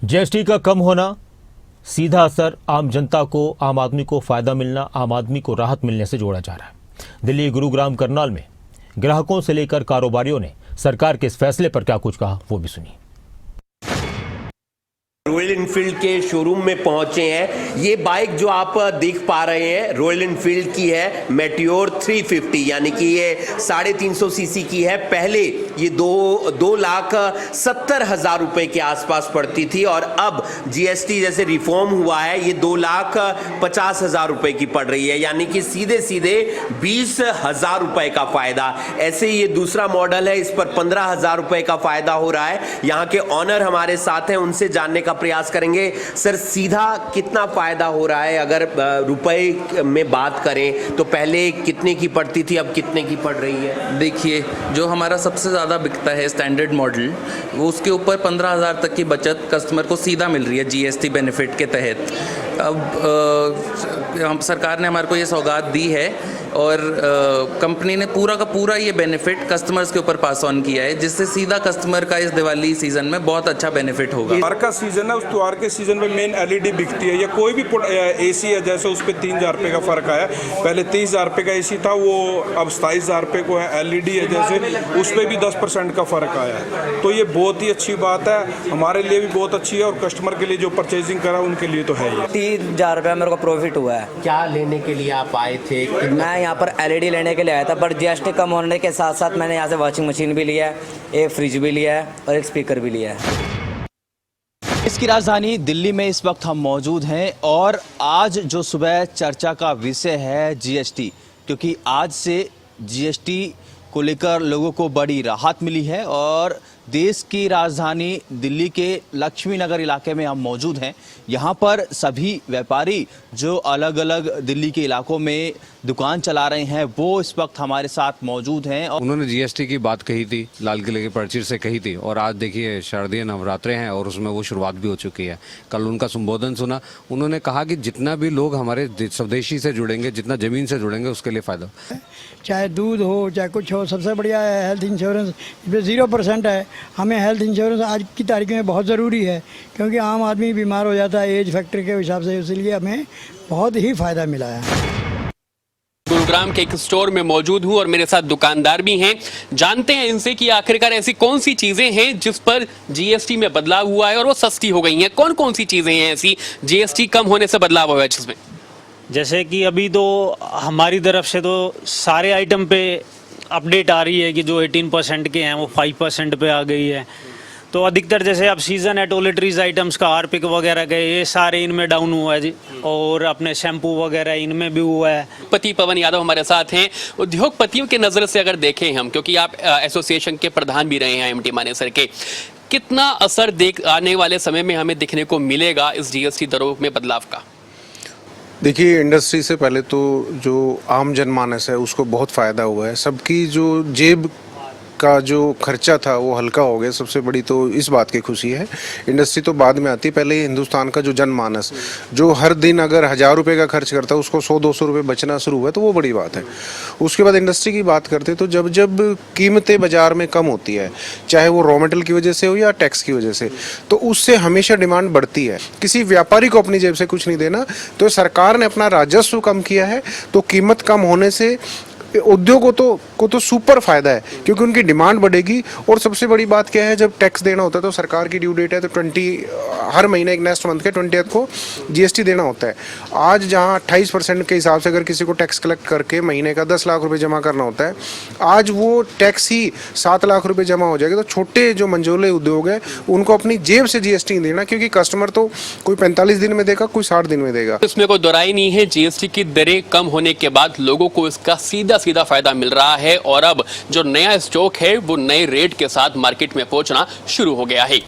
GST का कम होना, सीधा असर आम जनता को, आम आदमी को फायदा मिलना, आम आदमी को राहत मिलने से जोड़ा जा रहा है। दिल्ली गुरुग्राम करनाल में ग्राहकों से लेकर कारोबारियों ने सरकार के इस फैसले पर क्या कुछ कहा, वो भी सुनिए। रॉयल इनफील्ड के शोरूम में पहुंचे हैं। ये बाइक जो आप देख पा रहे हैं रॉयल इनफील्ड की है, मेटियोर 350, यानी कि ये 350 सीसी की है। पहले ये 2,70,000 रुपए के आसपास पड़ती थी और अब जीएसटी जैसे रिफॉर्म हुआ है ये 2,50,000 रुपए की पड़ रही है, यानी कि सीधे सीधे 20,000 रुपए का फायदा। ऐसे ये दूसरा मॉडल है, इस पर 15,000 रुपए का फायदा हो रहा है। यहाँ के ऑनर हमारे साथ हैं, उनसे जानने का प्रयास करेंगे। सर, सीधा कितना फायदा हो रहा है? अगर रुपए में बात करें तो पहले कितने की पड़ती थी, अब कितने की पड़ रही है? देखिए, जो हमारा सबसे ज़्यादा बिकता है स्टैंडर्ड मॉडल, वो उसके ऊपर 15,000 तक की बचत कस्टमर को सीधा मिल रही है जीएसटी बेनिफिट के तहत। अब हम सरकार ने हमारे को ये सौगात दी है और कंपनी ने पूरा का पूरा ये बेनिफिट कस्टमर्स के ऊपर पास ऑन किया है, जिससे सीधा कस्टमर का इस दिवाली सीजन में बहुत अच्छा बेनिफिट होगा। त्योहार का सीजन है, उस त्योहार के सीजन में मेन एलईडी बिकती है या कोई भी एसी है, जैसे उस पर 3,000 रुपये का फर्क आया। पहले 30,000 रुपये का एसी था, वो अब 27,000 रुपये को है। एलईडी है जैसे, उस पर भी 10% का फर्क आया है। तो ये बहुत ही अच्छी बात है, हमारे लिए भी बहुत अच्छी है और कस्टमर के लिए जो परचेजिंग करा उनके लिए तो है ही। 30,000 रुपये मेरे को प्रॉफिट हुआ है। क्या लेने के लिए आप आए थे? मैं यहाँ पर एलईडी लेने के लिए आया था, पर जीएसटी कम होने के साथ साथ मैंने यहाँ से वॉशिंग मशीन भी लिया है, एक फ्रिज भी लिया है और एक स्पीकर भी लिया है। इसकी राजधानी दिल्ली में इस वक्त हम मौजूद हैं और आज जो सुबह चर्चा का विषय है जीएसटी, क्योंकि आज से जीएसटी को लेकर लोगों को बड़ी राहत मिली है और देश की राजधानी दिल्ली के लक्ष्मी नगर इलाके में हम मौजूद हैं। यहाँ पर सभी व्यापारी जो अलग अलग दिल्ली के इलाकों में दुकान चला रहे हैं वो इस वक्त हमारे साथ मौजूद हैं। और उन्होंने जीएसटी की बात कही थी, लाल किले के पर्ची से कही थी, और आज देखिए शारदीय नवरात्रे हैं और उसमें वो शुरुआत भी हो चुकी है। कल उनका संबोधन सुना, उन्होंने कहा कि जितना भी लोग हमारे स्वदेशी से जुड़ेंगे, जितना ज़मीन से जुड़ेंगे, उसके लिए फ़ायदा। चाहे दूध हो चाहे कुछ हो, सबसे बढ़िया है हेल्थ इंश्योरेंस। इसमें 0% है। हमें हेल्थ इंश्योरेंस आज की तारीख में बहुत ज़रूरी है, क्योंकि आम आदमी बीमार हो जाता है एज फैक्टर के हिसाब से, इसलिए हमें बहुत ही फ़ायदा मिला है। गुरुग्राम के एक स्टोर में मौजूद हूं और मेरे साथ दुकानदार भी हैं। जानते हैं इनसे कि आखिरकार ऐसी कौन सी चीजें हैं जिस पर जीएसटी में बदलाव हुआ है और वो सस्ती हो गई हैं। कौन कौन सी चीजें हैं ऐसी जीएसटी कम होने से बदलाव हुआ है जिसमें? जैसे कि अभी तो हमारी तरफ से तो सारे आइटम पे अपडेट आ रही है कि जो 18% के हैं वो 5% पे आ गई है। तो अधिकतर जैसे अब सीज़न है, टॉयलेटरीज आइटम्स का, हार्पिक वगैरह के, ये सारे इनमें डाउन हुआ है जी। और अपने शैम्पू वगैरह इनमें भी हुआ है। पति पवन यादव हमारे साथ हैं। उद्योगपतियों की नज़र से अगर देखें हम, क्योंकि आप एसोसिएशन के प्रधान भी रहे हैं एमटी मानेसर के, कितना असर आने वाले समय में हमें दिखने को मिलेगा इस जीएसटी दरों में बदलाव का? देखिए, इंडस्ट्री से पहले तो जो आम जनमानस है उसको बहुत फ़ायदा हुआ है। सबकी जो जेब का जो खर्चा था वो हल्का हो गया, सबसे बड़ी तो इस बात की खुशी है। इंडस्ट्री तो बाद में आती, पहले हिंदुस्तान का जो जनमानस जो हर दिन अगर 1,000 रुपये का खर्च करता है उसको 100-200 रुपये बचना शुरू हुआ, तो वो बड़ी बात है। उसके बाद इंडस्ट्री की बात करते तो जब जब कीमतें बाज़ार में कम होती है, चाहे वो रॉ मटेरियल की वजह से हो या टैक्स की वजह से, तो उससे हमेशा डिमांड बढ़ती है। किसी व्यापारी को अपनी जेब से कुछ नहीं देना, तो सरकार ने अपना राजस्व कम किया है, तो कीमत कम होने से उद्योगों को तो सुपर फायदा है, क्योंकि उनकी डिमांड बढ़ेगी। और सबसे बड़ी बात क्या है, जब टैक्स देना होता है तो सरकार की ड्यू डेट है, तो 20 हर महीने एक नेक्स्ट मंथ के 20th को जीएसटी देना होता है। आज जहां 28% के हिसाब से अगर किसी को टैक्स कलेक्ट करके महीने का 10 लाख रुपए जमा करना होता है, आज वो टैक्स ही 7 लाख रुपए जमा हो जाएगा। तो छोटे जो मंझोले उद्योग है उनको अपनी जेब से जीएसटी नहीं देना, क्योंकि कस्टमर तो कोई 45 दिन में देगा, कोई 60 दिन में देगा। इसमें कोई दोराई नहीं है, जीएसटी की दरें कम होने के बाद लोगों को इसका सीधा फायदा मिल रहा है और अब जो नया स्टॉक है वो नए रेट के साथ मार्केट में पहुंचना शुरू हो गया है।